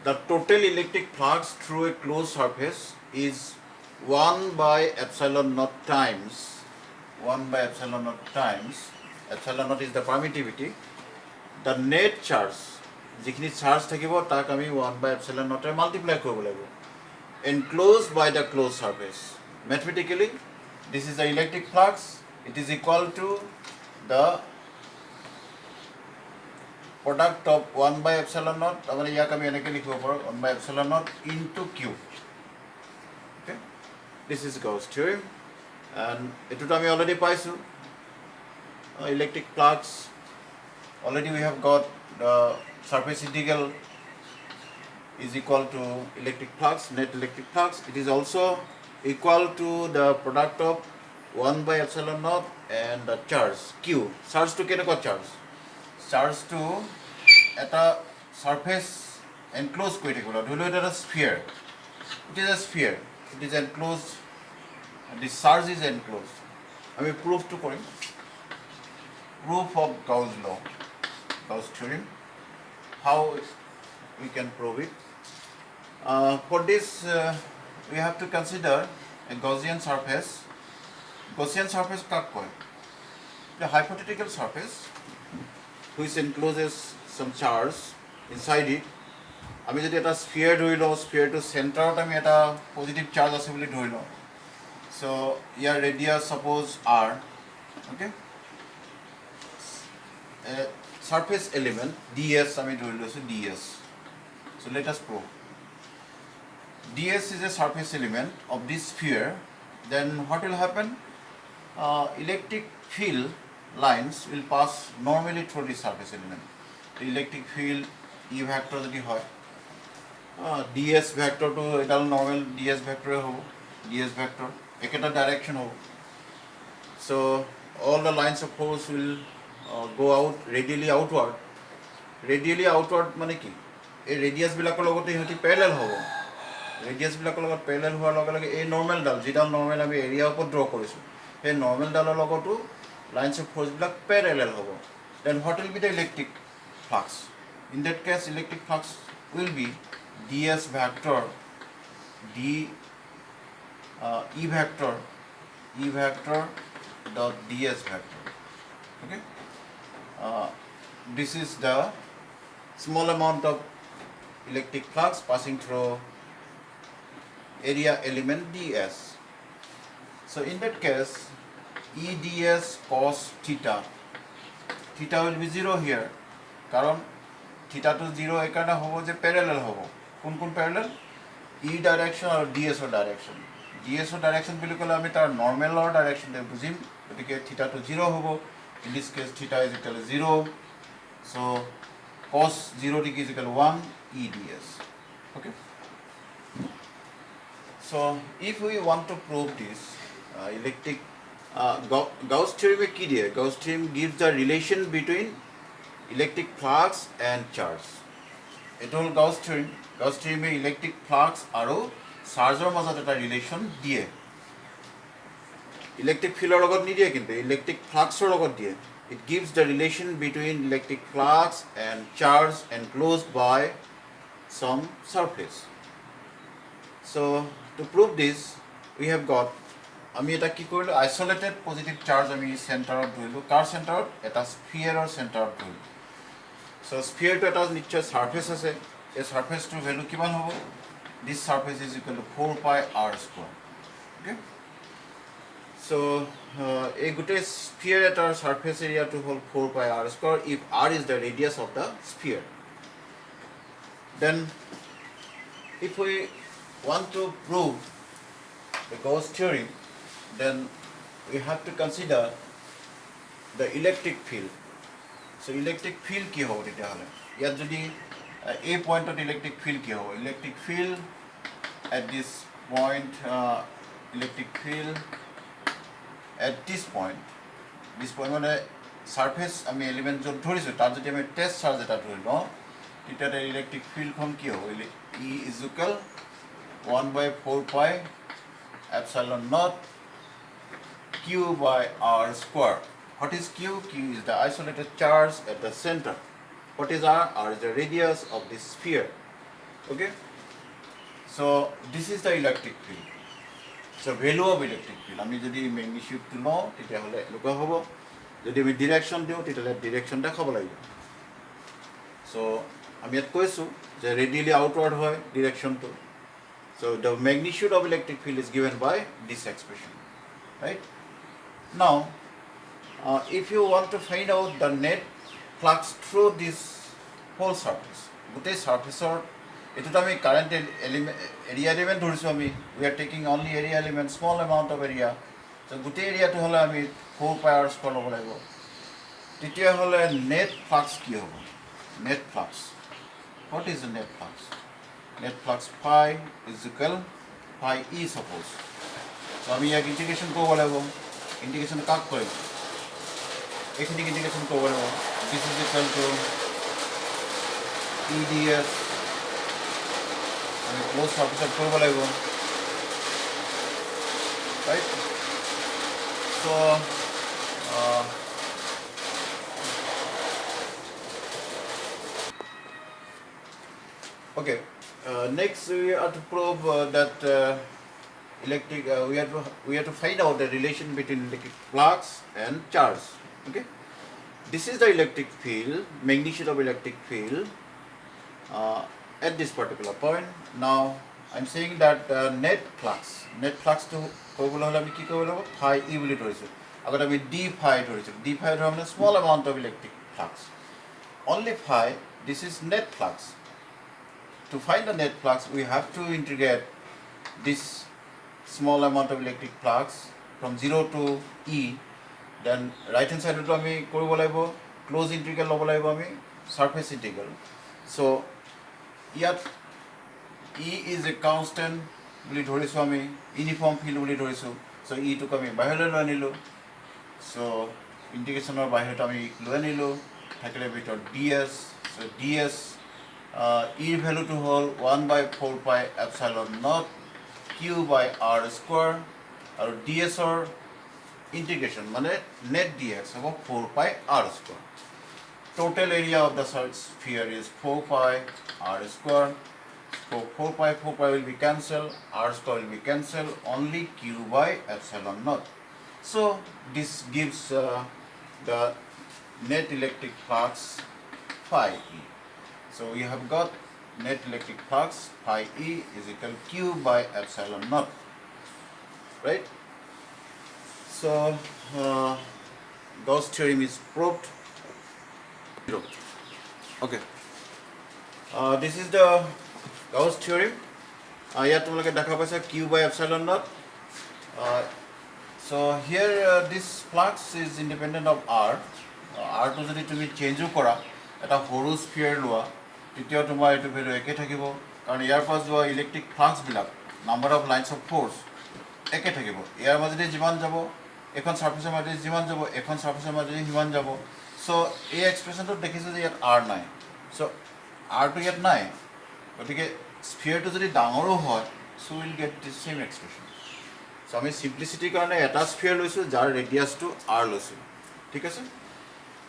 the total electric flux through a closed surface is 1 by epsilon naught times epsilon naught is the permittivity, the net charge যিখিনি charge থাকিব তাক আমি 1 by epsilon naught multiply কৰিব লাগিব enclosed by the closed surface. Mathematically, this is the electric flux. It is equal to the product of 1 by epsilon naught. আমরা ইয়াক আমি এনেকৈ লিখিব পাৰোঁ 1 by epsilon naught into q. Okay, this is Gauss theorem, and এটোটো আমি already পাইছোঁ. Electric flux, already we have got the surface integral is equal to electric flux, net electric flux. It is also equal to the product of 1 by epsilon naught and the charge q. Charge to কেনেকুৱা charge? Charge to এটা surface enclosed কৰি থাকিব। ধৰি লওক এটা sphere. It is a sphere. It is enclosed. The charge is enclosed. আমি proof to কৰিম। Proof of Gauss law, Gauss theorem. How we can prove it? For this, we have to consider a Gaussian surface. Gaussian surface কাক কয়? The hypothetical surface which encloses some charge inside it. আমি যদি এটা sphere ধৰি লওঁ, sphere to center আমি এটা positive charge আছে বুলি ধৰি লওঁ. So ইয়াৰ radius suppose r. Okay. Surface element ds আমি ধৰি লৈছোঁ ds. So let us prove. ds is a surface element of this sphere. Then what will happen? Electric field lines will pass normally through this surface element. The electric field E vector যদি হয় ds vector to এডাল normal ds vector হ'ব, ds vector একেটা direction হ'ব. So all the lines of force will go out radially outward. Radially outward মানে কি? এই radius বিলাকৰ লগতে ইহঁতি প্যাৰেলাল হ'ব। ৰেডিয়াছ বিলাকৰ লগত প্যাৰেলাল হোৱাৰ লগে লগে এই নৰ্মেল ডাল যিডাল নৰ্মেল আমি এৰিয়াৰ ওপৰত ড্ৰ কৰিছোঁ সেই নৰ্মেল ডালৰ লগতো লাইন্স অফ ফৰ্চবিলাক প্যাৰেলাল হ'ব। Then what will be the electric flux? In that case electric flux will be ds vector e vector dot ds vector. Okay. This is the small amount of electric flux passing through area element ds. So in that case, E ds cos theta will be 0 here. কারণ theta to 0 এখানে হবো যে parallel হবো। কোন কোন parallel? E direction আর ds direction. ds direction বুলি ক'লে আমি তাৰ normal direction দে বুজিম। গতিকে theta to 0 হবো। In this case, theta is equal to 0. So cos 0 degree is equal to 1 E ds. Okay. So if we want to prove this electric Gauss theorem কি দিয়ে? Gauss theorem gives the relation between electric flux and charge. It all Gauss theorem. Gauss theorem electric flux আৰু চাৰ্জৰ মাজত এটা relation দিয়ে। Electric ফিল্ডৰ লগত নিদিয়ে কিন্তু ইলেক্ট্ৰিক ফ্লাক্সৰ লগত দিয়ে। It gives the relation between electric flux and charge enclosed by some surface. So to prove this, we have got আমি এটা কি কৰিলোঁ isolated positive charge আমি চেণ্টাৰত ধৰিলোঁ। কাৰ চেণ্টাৰত? এটা স্ফিয়াৰৰ চেণ্টাৰত ধৰিলোঁ। So স্ফিয়াৰটো এটা নিশ্চয় ছাৰ্ফেচ আছে। এই ছাৰ্ফেচটোৰ ভেলু কিমান হ'ব? This surface is equal to 4 pi r square. Okay. So a গোটেই sphere এটাৰ surface area to hold 4 pi r square if r is the radius of the sphere. Then if we want to prove the Gauss theorem, then we have to consider the electric field. So electric field কি হ'ব তেতিয়াহ'লে? ইয়াত যদি a point of electric field কি হ'ব? Electric field at this point, electric field at this point মানে surface আমি element য'ত ধৰিছোঁ তাত যদি আমি test charge এটা ধৰি লওঁ তেতিয়া electric fieldখন কি হ'ব? E is equal 1 by 4 pi epsilon naught q by r square. What is q? Q is the isolated charge at the center. What is r? R is the radius of this sphere. Okay, so this is the electric field. So value of electric field আমি যদি ম্যাগনিটিউডটো লওঁ তেতিয়াহ'লে এনেকুৱা হ'ব যদি আমি direction দিওঁ তেতিয়াহ'লে ডিৰেকশ্যন দেখাব লাগিব so আমি ইয়াত কৈছোঁ যে ৰেডিয়েলি আউটৱাৰ্ড হয় ডিৰেকশ্যনটো so the magnitude of electric field is given by this expression right now if you want to find out the net flux through this whole surface গোটেই সাৰফেসৰ এটোত আমি কাৰেন্ট এৰিয়া এলিমেন্ট ধৰিছোঁ আমি we are taking only area element small amount of area so গোটেই এৰিয়াটো হ'লে আমি 4 pi r square ল'ব লাগিব তেতিয়া হ'লে নেট ফ্লাক্স কি হ'ব net flux what is the net flux phi is equal phi e suppose so আমি ইয়াক ইন্টিগ্রেশন কৰিব লাগিব ইন্টিগ্ৰেশন কাক কৰিম এইখিনি ইন্টিগ্ৰেশন কৰিব লাগিব this is equal to EDS আমি ক্লোজ সাৰফেস কৰিব লাগিব right so okay next we have to prove that we have to find out the relation between electric flux and charge okay this is the electric field magnitude of electric field at this particular point now I'm saying that net flux to কৰিবলৈ হ'লে আমি কি কৰিব লাগিব phi e বুলি ধৰিছোঁ আগত আমি d phi ধৰিছোঁ d phi ধৰা মানে small amount of electric flux only phi this is net flux to find the net flux we have to integrate this small amount of electric flux from 0 to e then right hand side to আমি কৰিব লাগিব close integral ল'ব লাগিব আমি surface integral so ইয়াত e is a constant বুলি ধৰিছোঁ আমি ইউনিফৰ্ম ফিল্ড বুলি ধৰিছোঁ so e টোক আমি বাহিৰলৈ লৈ আনিলোঁ so ইন্টিগ্ৰেশ্যনৰ বাহিৰত আমি লৈ আনিলোঁ থাকিলে ভিতৰত ds so ds e value to whole 1 by 4 pi epsilon naught q by r square আৰু ds or integration মানে net dx about 4 pi r square total area of the sphere is 4 pi r square so 4 pi will be cancelled r square will be cancelled only q by epsilon naught so this gives the net electric flux phi e so we have got net electric flux phi e is equal q by epsilon naught right so Gauss theorem is proved okay this is the Gauss theorem ইয়াত তোমালোকে দেখা পাইছা q by epsilon naught so here this flux is independent of r r to যদি তুমি চেঞ্জো কৰা এটা সৰু sphere লোৱা তেতিয়া তোমাৰ এইটো ভ্যালু একে থাকিব কাৰণ ইয়াৰ পাছ যোৱা ইলেক্ট্ৰিক ফ্লাক্স বিলাক number of lines of force একে থাকিব ইয়াৰ মাজেদি যিমান যাব এখন সাৰফেসৰ মাজেদি যিমান যাব এখন সাৰফেসৰ মাজেদি সিমান যাব সো এই এক্সপ্ৰেছনটো দেখিছো যে ইয়াত r নাই সো r টো ইয়াত নাই গতিকে স্ফিয়াৰটো যদি ডাঙৰো হয় so will get the same expression so আমি সিম্পলিসিটিৰ কাৰণে এটা স্ফিয়াৰ লৈছো যাৰ ৰেডিয়াসটো r লৈছো ঠিক আছে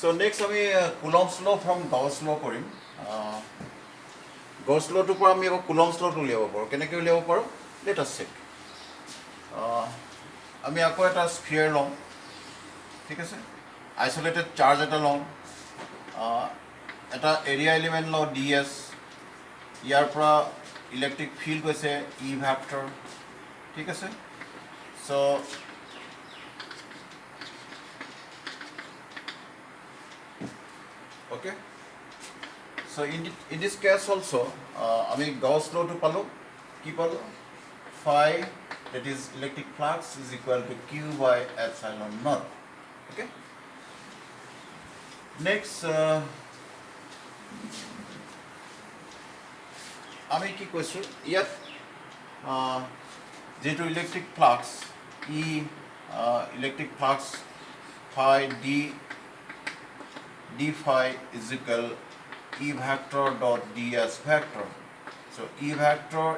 সো নেক্সট আমি কুলম্বস ল ফ্ৰম গাউছ ল কৰিম গাউছ লটোৰ পৰা আমি আকৌ কুলম্বস লটো উলিয়াব পাৰোঁ কেনেকৈ উলিয়াব পাৰোঁ লেট আছ চেক আমি আকৌ এটা স্ফিয়াৰ লওঁ ঠিক আছে আইসোলেটেড চাৰ্জ এটা লওঁ এটা এৰিয়া এলিমেণ্ট লওঁ ds ইয়াৰ পৰা ইলেক্ট্ৰিক ফিল্ড গৈছে ই ভেক্টৰ ঠিক আছে so okay so in this case also আমি Gauss law to পালো কি পালো phi that is electric flux is equal to q by epsilon naught okay next আমি কি কৈছো ইয়াত যেটো ইলেক্ট্রিক ফ্লাক্স ই electric flux phi d phi is equal e vector dot ds vector so e vector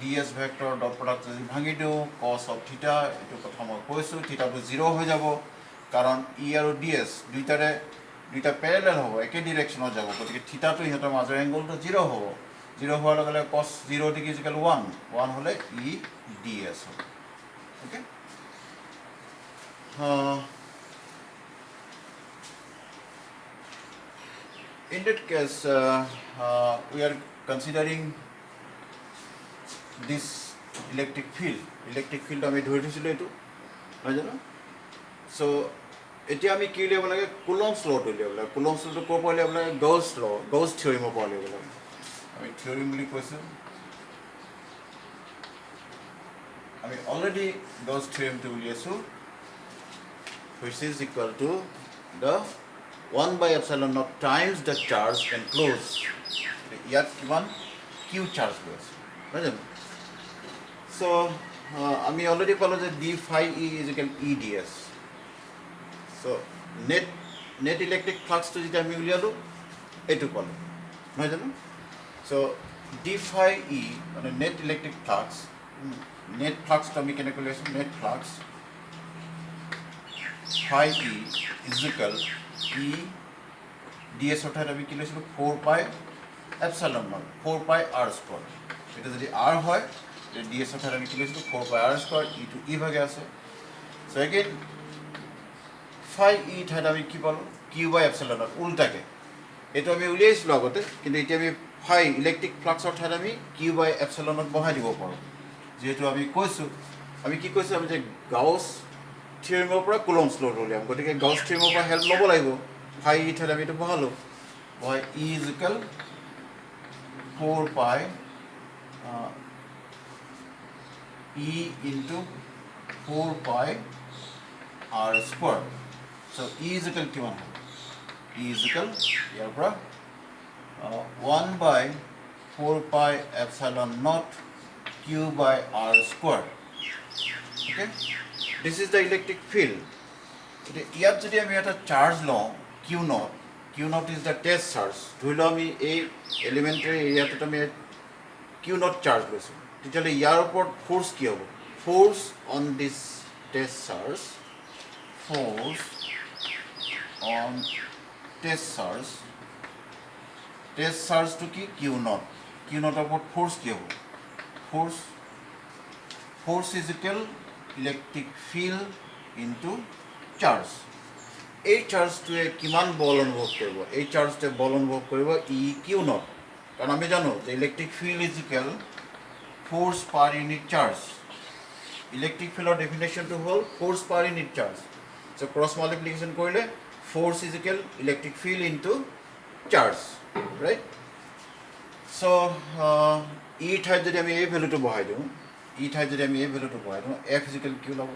ds vector dot product যদি ভাঙি দিও cos of theta এটো কথা মই কৈছো theta to 0 হৈ যাব কাৰণ e আৰু ds দুইটা প্যাৰালাল হ'ব একে ডাইৰেকশনত যাব গতিকে theta to ইহতৰ মাজৰ এংগলটো 0 হ'ব 0 হোৱাৰ লগে লগে cos 0 ডিগ্ৰী ইজ ইকুৱেল 1 হ'লে E ds হ'ব okay in that case we are considering this electric field আমি ধৰি থৈছিলোঁ এইটো নহয় জানো so এতিয়া আমি কি উলিয়াব লাগে কুলম্বছ ল'টো উলিয়াব লাগে কুলম্বছ ল'টো ক'ৰ পৰা উলিয়াব লাগে গauss থিয়ৰিমৰ পৰা উলিয়াব লাগে আমি থিয়ৰিম বুলি কৈছোঁ আমি অলৰেডি গauss থিয়ৰিমটো উলিয়াইছোঁ which is equal to the 1 by epsilon naught times the charge enclosed ইয়াত কিমান q charge লৈ আছে নহয় জানো so আমি অলৰেডি পালোঁ যে d phi e is equal to e ds so net electric flux to যেতিয়া আমি উলিয়ালোঁ এইটো পালোঁ নহয় জানো so d phi e মানে net electric flux net flux to আমি কেনেকৈ উলিয়াইছোঁ net flux phi e is equal e ds অৰ্থাৎ আমি কি লৈছিলোঁ 4 pi epsilon naught 4 pi r square এটা যদি r হয় ds অৰ্থাৎ আমি কি লৈছিলোঁ 4 pi r square e to e ভাগে আছে so again phi e ঠাইত আমি কি পালোঁ q by epsilon naught উল্টাকে এইটো আমি উলিয়াইছিলোঁ আগতে কিন্তু এতিয়া আমি phi ইলেক্ট্ৰিক ফ্লাক্সৰ ঠাইত আমি q by epsilon naught বহাই দিব পাৰোঁ যেহেতু আমি কৈছোঁ আমি কি কৈছোঁ আমি যে গাউছ থিয়ৰিমৰ পৰা কুলম্বছ ল'টো উলিয়াম গতিকে গাউছ থিয়ৰিমৰ পৰা হেল্প ল'ব লাগিব phi e ঠাইত আমি এইটো বহালোঁ বহাই e is equal 4 pi e into 4 pi r square so e is equal to 1 e is equal ইয়াৰ পৰা 1 by 4 pi epsilon naught q by r square okay this is the electric field ইয়াত যদি আমি এটা charge লওঁ q naught is the test charge ধৰি লওঁ আমি এই এলিমেণ্টাৰী এৰিয়াটোত আমি q naught চাৰ্জ লৈছোঁ তেতিয়াহ'লে ইয়াৰ ওপৰত ফ'ৰ্চ কি হ'ব ফ'ৰ্চ অন দিছ টেষ্ট চাৰ্জটো কি q naught ওপৰত ফ'ৰ্চ কি হ'ব force is equal electric field into charge এই চাৰ্জটোৱে কিমান বল অনুভৱ কৰিব এই চাৰ্জটোৱে বল অনুভৱ কৰিব ই q naught কাৰণ আমি জানো যে electric field is equal force per unit charge electric ফিল্ডৰ ডেফিনেশ্যনটো হ'ল force per unit charge so' cross multiplication কৰিলে force is equal electric field into charge right so' ই ঠাইত যদি আমি এই ভেলুটো বহাই দিওঁ f ইজ ইকুৱেল কিউ ল'ব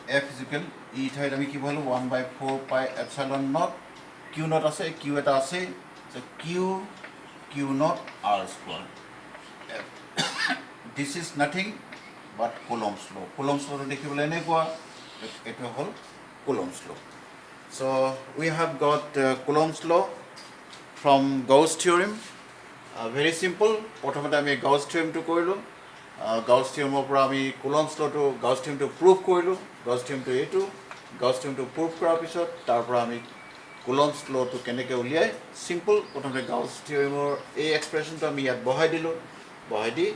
f is equal e ঠাইত আমি কি বহালোঁ 1 by 4 pi epsilon naught q naught আছে q এটা আছে so q naught r square this is nothing but Coulomb's law দেখিবলৈ এনেকুৱা এইটো হ'ল Coulomb's law so we have got Coulomb's law from Gauss theorem very simple প্ৰথমতে আমি Gauss theorem টো কৰিলোঁ Gauss theorem পৰা আমি Coulomb's law টো Gauss theorem টো প্ৰুভ কৰিলোঁ Gauss theorem টো এইটো Gauss theorem টো প্ৰুভ কৰাৰ পিছত তাৰ পৰা আমি Coulomb's law টো কেনেকৈ উলিয়াই সিম্পল প্ৰথমতে Gauss theorem এই এক্সপ্ৰেছনটো আমি ইয়াত বহাই দি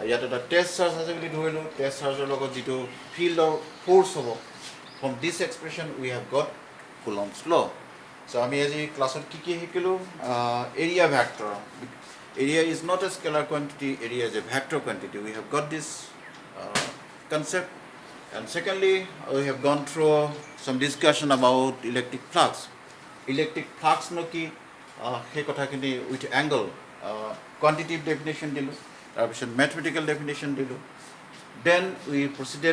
ইয়াত এটা টেষ্ট চাৰ্জ আছে বুলি ধৰিলোঁ টেষ্ট চাৰ্জৰ লগত যিটো ফিল্ডৰ ফ'ৰ্চ হ'ব from this expression we have gut Coulomb's law so আমি আজি ক্লাছত কি শিকিলোঁ area vector area is not a scalar quantity area is a vector quantity we have got this concept and secondly we have gone through some discussion about electric flux no ki he kotha kini with angle quantitative definition dilu tar mathematical definition dilu then we proceeded